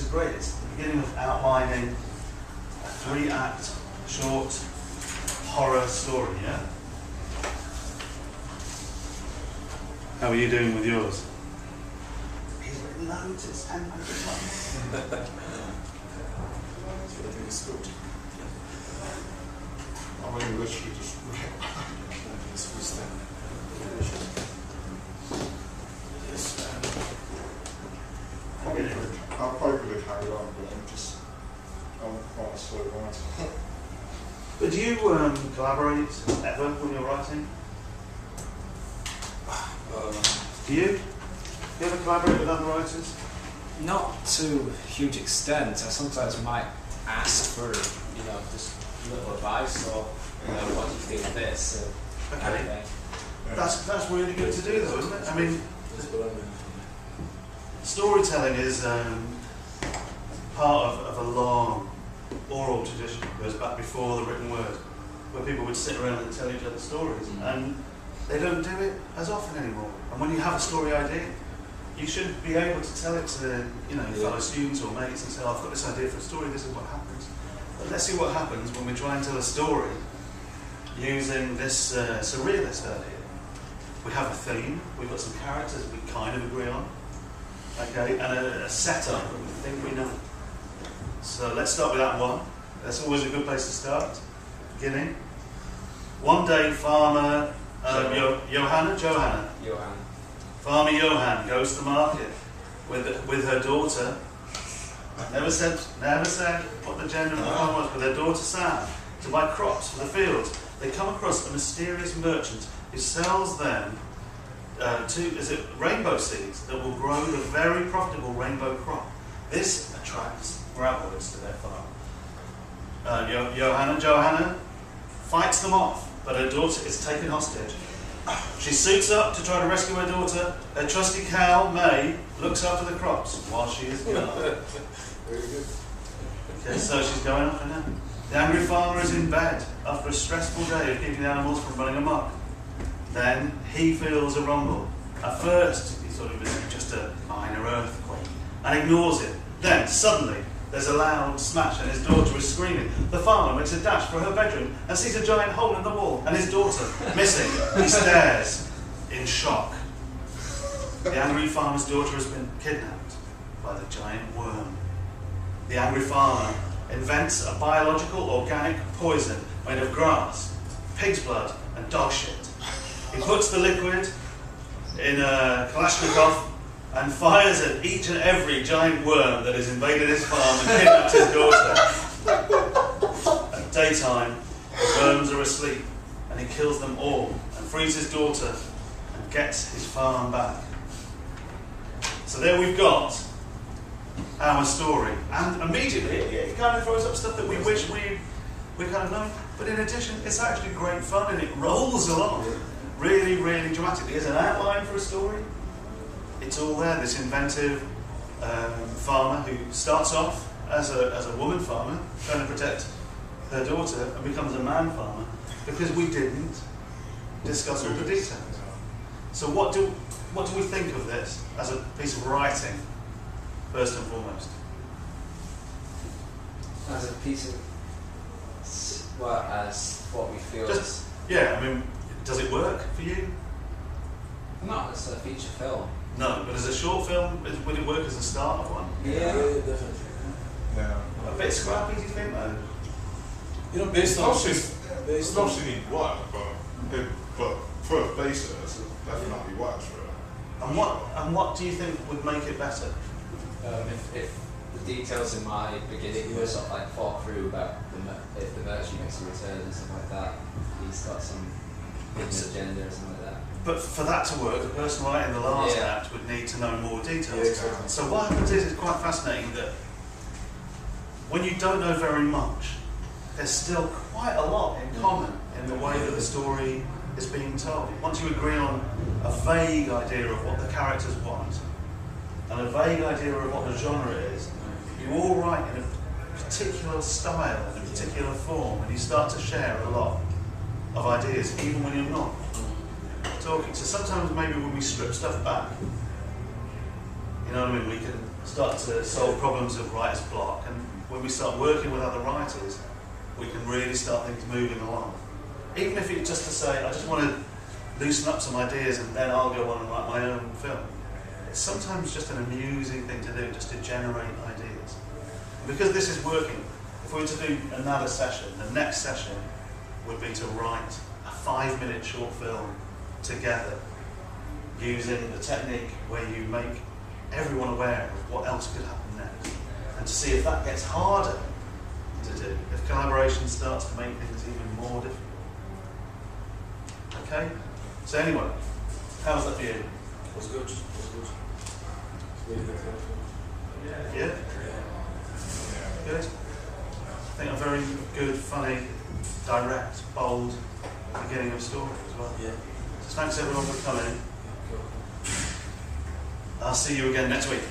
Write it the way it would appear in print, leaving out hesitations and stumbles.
is great. It's the beginning of outlining a 3-act short horror story, yeah? How are you doing with yours? He's written loads, it's 10 pages long. It's good. I mean, literally just I'll probably carry on, but I'm quite a slow writer. But do you collaborate ever when you're writing? Do you? Do you ever collaborate with other writers? Not to a huge extent. I sometimes might ask for, just a little advice or, what do you think of this? Okay. That's really good to do though, isn't it? I mean, storytelling is part of a long oral tradition that goes back before the written word, where people would sit around and tell each other stories, and they don't do it as often anymore. And when you have a story idea, you should be able to tell it to fellow students or mates and say, oh, I've got this idea for a story, this is what happens. But let's see what happens when we try and tell a story using this surrealist idea. We have a theme, we've got some characters we kind of agree on, okay, and a setup that we think we know. So let's start with that one. That's always a good place to start. Beginning. One day, farmer Johanna. Farmer Johan goes to market with her daughter. Never said what the gender of the farmer was, with her daughter Sam, to buy crops for the fields. They come across a mysterious merchant who sells them rainbow seeds that will grow the very profitable rainbow crop. This attracts grabbers to their farm. Johanna fights them off, but her daughter is taken hostage. She suits up to try to rescue her daughter. Her trusty cow, May, looks after the crops while she is gone. Very good. Okay, so she's going off now. The angry farmer is in bed after a stressful day of keeping the animals from running amok. Then he feels a rumble. At first, he thought it was just a minor earthquake and ignores it. Then, suddenly, there's a loud smash and his daughter is screaming. The farmer makes a dash for her bedroom and sees a giant hole in the wall and his daughter missing. He stares in shock. The angry farmer's daughter has been kidnapped by the giant worm. The angry farmer invents a biological organic poison made of grass, pig's blood and dog shit. He puts the liquid in a Kalashnikov and fires at each and every giant worm that has invaded his farm and kidnapped his daughter. At daytime, the worms are asleep and he kills them all and frees his daughter and gets his farm back. So there we've got our story, and immediately it kind of throws up stuff that we wish we kind of known, but in addition it's actually great fun and it rolls along really, really dramatically. There's an outline for a story. It's all there, this inventive farmer who starts off as a woman farmer trying to protect her daughter and becomes a man farmer because we didn't discuss all the details. So what do we think of this as a piece of writing, first and foremost? As a piece of, as what we feel is... Yeah, I mean, does it work for you? Not as a feature film. No, but as a short film, would it work as a start of one? Yeah, definitely. Yeah. A bit scrappy, do you think, though? You know, based on It's obviously need work, but for a basis, it definitely works for it. And what do you think would make it better? If the details in my beginning were sort of like thought through about if the merchant makes a return and stuff like that, he's got some hidden agenda or something like that. But for that to work, the person writing the last act would need to know more details. Yeah, exactly. So what happens is, it's quite fascinating that when you don't know very much, there's still quite a lot in common in the way that the story is being told. Once you agree on a vague idea of what the characters want, and a vague idea of what the genre is, you all write in a particular style, in a particular form, and you start to share a lot of ideas, even when you're not talking. So sometimes maybe when we strip stuff back, you know what I mean, we can start to solve problems of writer's block, and when we start working with other writers, we can really start things moving along. Even if it's just to say, I just want to loosen up some ideas and then I'll go on and write my own film. It's sometimes just an amusing thing to do, just to generate ideas. And because this is working, if we were to do another session, the next session would be to write a 5-minute short film together using the technique where you make everyone aware of what else could happen next, and to see if that gets harder to do, if collaboration starts to make things even more difficult. Okay? So anyway, how's that for you? Was good. Was good. Really good. Yeah? Good? I think a very good, funny, direct, bold beginning of story as well. Yeah. So thanks everyone for coming. I'll see you again next week.